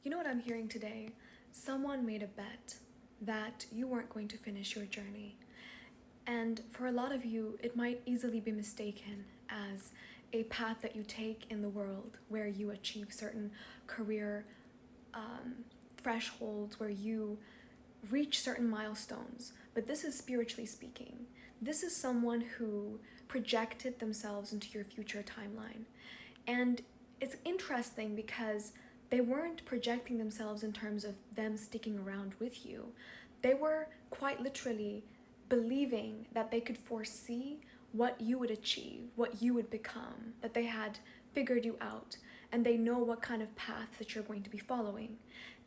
You know what I'm hearing today? Someone made a bet that you weren't going to finish your journey. And for a lot of you, it might easily be mistaken as a path that you take in the world where you achieve certain career thresholds, where you reach certain milestones. But this is spiritually speaking. This is someone who projected themselves into your future timeline. And it's interesting because they weren't projecting themselves in terms of them sticking around with you. They were quite literally believing that they could foresee what you would achieve, what you would become, that they had figured you out, and they know what kind of path that you're going to be following.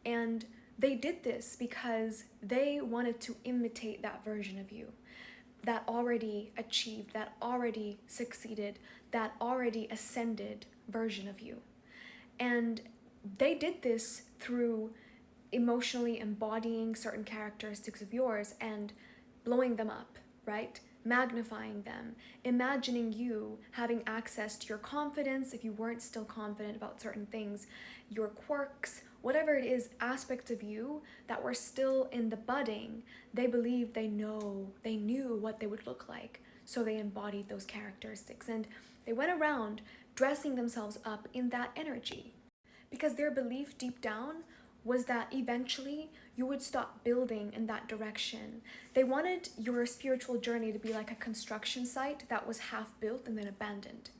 And they did this because they wanted to imitate that version of you that already achieved, that already succeeded, that already ascended version of you. And they did this through emotionally embodying certain characteristics of yours and blowing them up, right? Magnifying them, imagining you having access to your confidence if you weren't still confident about certain things, your quirks, whatever it is, aspects of you that were still in the budding. They believed they knew what they would look like, so they embodied those characteristics, and they went around dressing themselves up in that energy because their belief deep down was that eventually you would stop building in that direction. They wanted your spiritual journey to be like a construction site that was half built and then abandoned.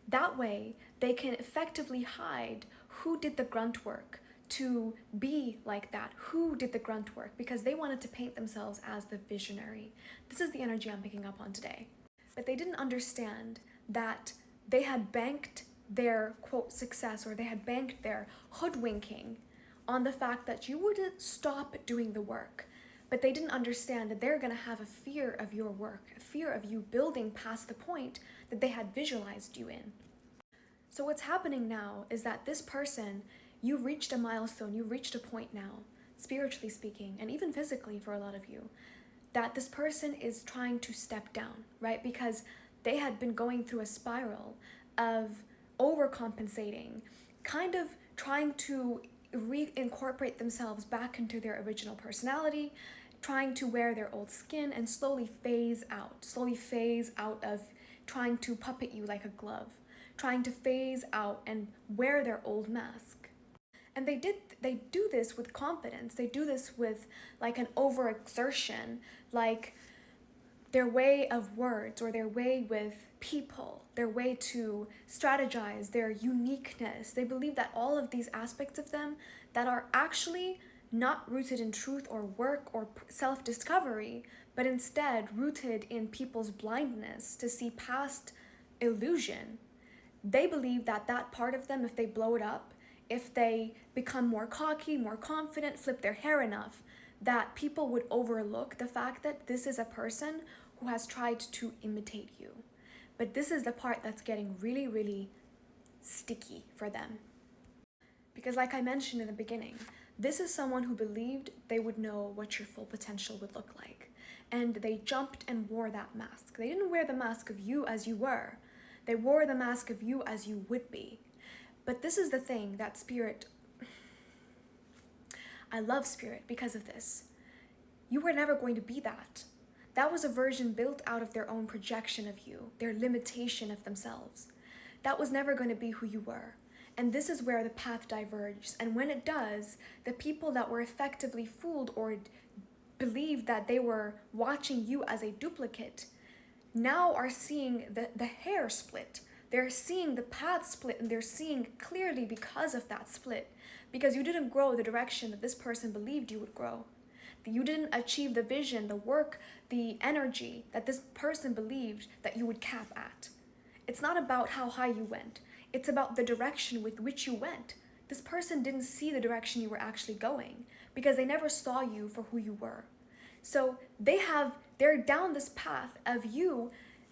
That way, they can effectively hide who did the grunt work to be like that, who did the grunt work, because they wanted to paint themselves as the visionary. This is the energy I'm picking up on today. But they didn't understand that they had banked their quote success, or they had banked their hoodwinking on the fact that you wouldn't stop doing the work. But they didn't understand that they're going to have a fear of your work, a fear of you building past the point that they had visualized you in. So what's happening now is that this person, you've reached a milestone, you've reached a point now, spiritually speaking, and even physically for a lot of you, that this person is trying to step down, right? Because they had been going through a spiral of overcompensating, kind of trying to reincorporate themselves back into their original personality, trying to wear their old skin and slowly phase out of trying to puppet you like a glove, trying to phase out and wear their old mask. And they do this with confidence. They do this with like an overexertion, like their way of words or their way with people, their way to strategize, their uniqueness. They believe that all of these aspects of them that are actually not rooted in truth or work or self-discovery, but instead rooted in people's blindness to see past illusion. They believe that that part of them, if they blow it up, if they become more cocky, more confident, flip their hair enough, that people would overlook the fact that this is a person who has tried to imitate you. But this is the part that's getting really, really sticky for them. Because like I mentioned in the beginning, this is someone who believed they would know what your full potential would look like. And they jumped and wore that mask. They didn't wear the mask of you as you were. They wore the mask of you as you would be. But this is the thing that Spirit, I love Spirit because of this. You were never going to be that. That was a version built out of their own projection of you, their limitation of themselves. That was never going to be who you were. And this is where the path diverges. And when it does, the people that were effectively fooled or believed that they were watching you as a duplicate now are seeing the hair split. They're seeing the path split, and they're seeing clearly because of that split. Because you didn't grow the direction that this person believed you would grow. You didn't achieve the vision, the work, the energy that this person believed that you would cap at. It's not about how high you went. It's about the direction with which you went. This person didn't see the direction you were actually going because they never saw you for who you were. So they're down this path of you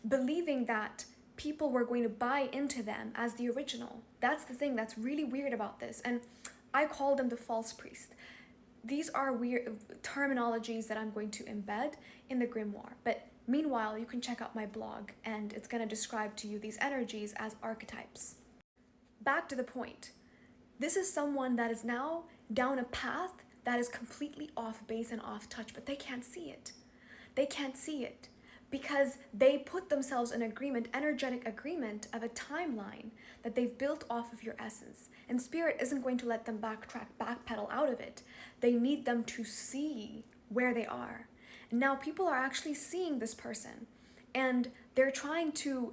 believing that people were going to buy into them as the original. That's the thing that's really weird about this. And I call them the false priest. These are weird terminologies that I'm going to embed in the grimoire. But meanwhile, you can check out my blog and it's going to describe to you these energies as archetypes. Back to the point. This is someone that is now down a path that is completely off base and off touch, but they can't see it. They can't see it because they put themselves in agreement, energetic agreement of a timeline that they've built off of your essence. And spirit isn't going to let them backpedal out of it. They need them to see where they are. And now people are actually seeing this person, and they're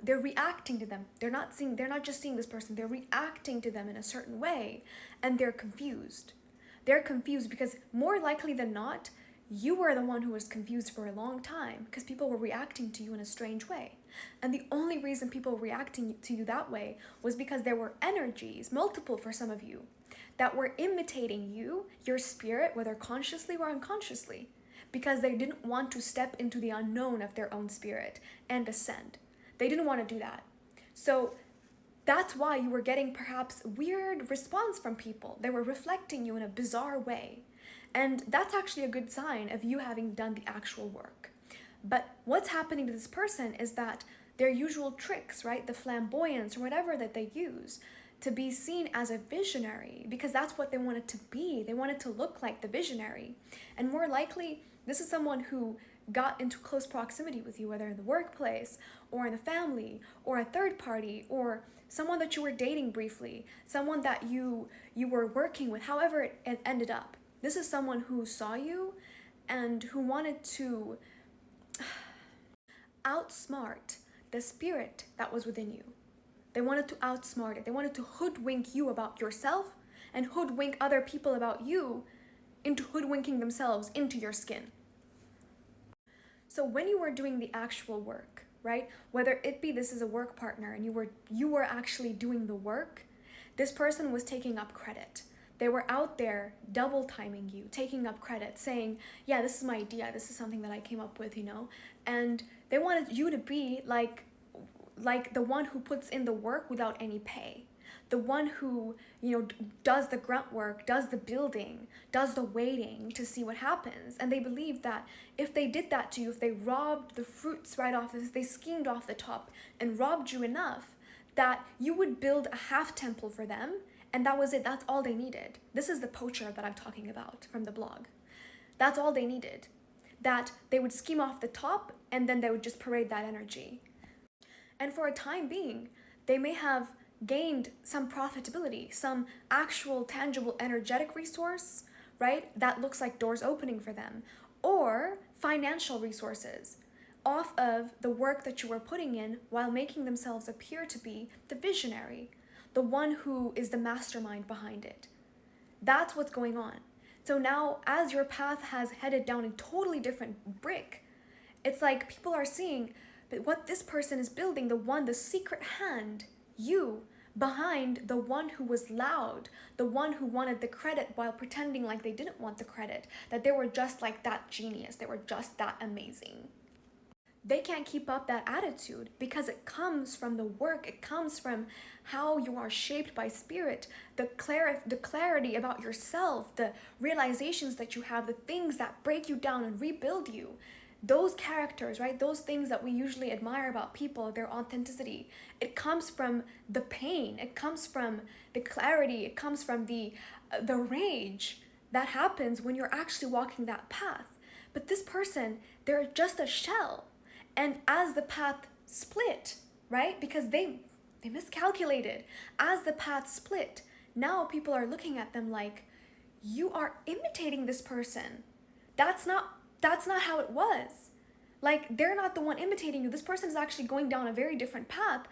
reacting to them. They're not just seeing this person, they're reacting to them in a certain way, and they're confused. They're confused because more likely than not, you were the one who was confused for a long time because people were reacting to you in a strange way. And the only reason people were reacting to you that way was because there were energies, multiple for some of you, that were imitating you, your spirit, whether consciously or unconsciously, because they didn't want to step into the unknown of their own spirit and ascend. They didn't want to do that. So that's why you were getting perhaps weird response from people. They were reflecting you in a bizarre way. And that's actually a good sign of you having done the actual work. But what's happening to this person is that their usual tricks, right, the flamboyance or whatever that they use to be seen as a visionary, because that's what they wanted to be. They wanted to look like the visionary. And more likely, this is someone who got into close proximity with you, whether in the workplace or in the family or a third party or someone that you were dating briefly, someone that you were working with, however it ended up. This is someone who saw you and who wanted to outsmart the spirit that was within you. They wanted to outsmart it. They wanted to hoodwink you about yourself and hoodwink other people about you into hoodwinking themselves into your skin. So when you were doing the actual work, right, whether it be this is a work partner and you were actually doing the work, this person was taking up credit. They were out there double timing you, taking up credit, saying, yeah, this is my idea, this is something that I came up with, and they wanted you to be like the one who puts in the work without any pay, the one who, does the grunt work, does the building, does the waiting to see what happens. And they believed that if they did that to you, if they robbed the fruits right off, if they schemed off the top and robbed you enough, that you would build a half temple for them, and that was it. That's all they needed. This is the poacher that I'm talking about from the blog. That's all they needed. That they would scheme off the top, and then they would just parade that energy. And for a time being, they may have gained some profitability, some actual tangible energetic resource, right? That looks like doors opening for them, or financial resources off of the work that you were putting in while making themselves appear to be the visionary, the one who is the mastermind behind it. That's what's going on. So now, as your path has headed down a totally different brick, it's like people are seeing but what this person is building, the secret hand, you, behind the one who was loud, the one who wanted the credit while pretending like they didn't want the credit, that they were just like that genius, they were just that amazing. They can't keep up that attitude because it comes from the work, it comes from how you are shaped by spirit, the clarity about yourself, the realizations that you have, the things that break you down and rebuild you. Those characters, right? Those things that we usually admire about people, their authenticity, it comes from the pain, it comes from the clarity, it comes from the rage that happens when you're actually walking that path. But this person, they're just a shell. And as the path split, right? Because they miscalculated. As the path split, now people are looking at them like, you are imitating this person. That's not how it was. Like, they're not the one imitating you. This person is actually going down a very different path.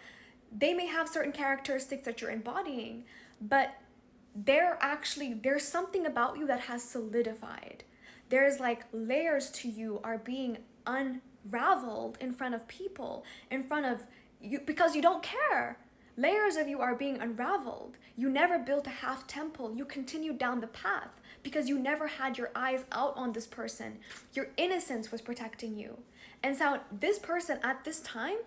They may have certain characteristics that you're embodying, but there's something about you that has solidified. There's like layers to you are being unraveled in front of people, in front of you, because you don't care. Layers of you are being unraveled. You never built a half temple. You continued down the path because you never had your eyes out on this person. Your innocence was protecting you. And so this person at this time,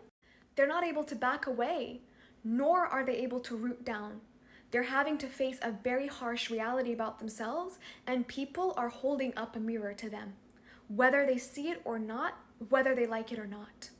they're not able to back away, nor are they able to root down. They're having to face a very harsh reality about themselves, and people are holding up a mirror to them, whether they see it or not, whether they like it or not.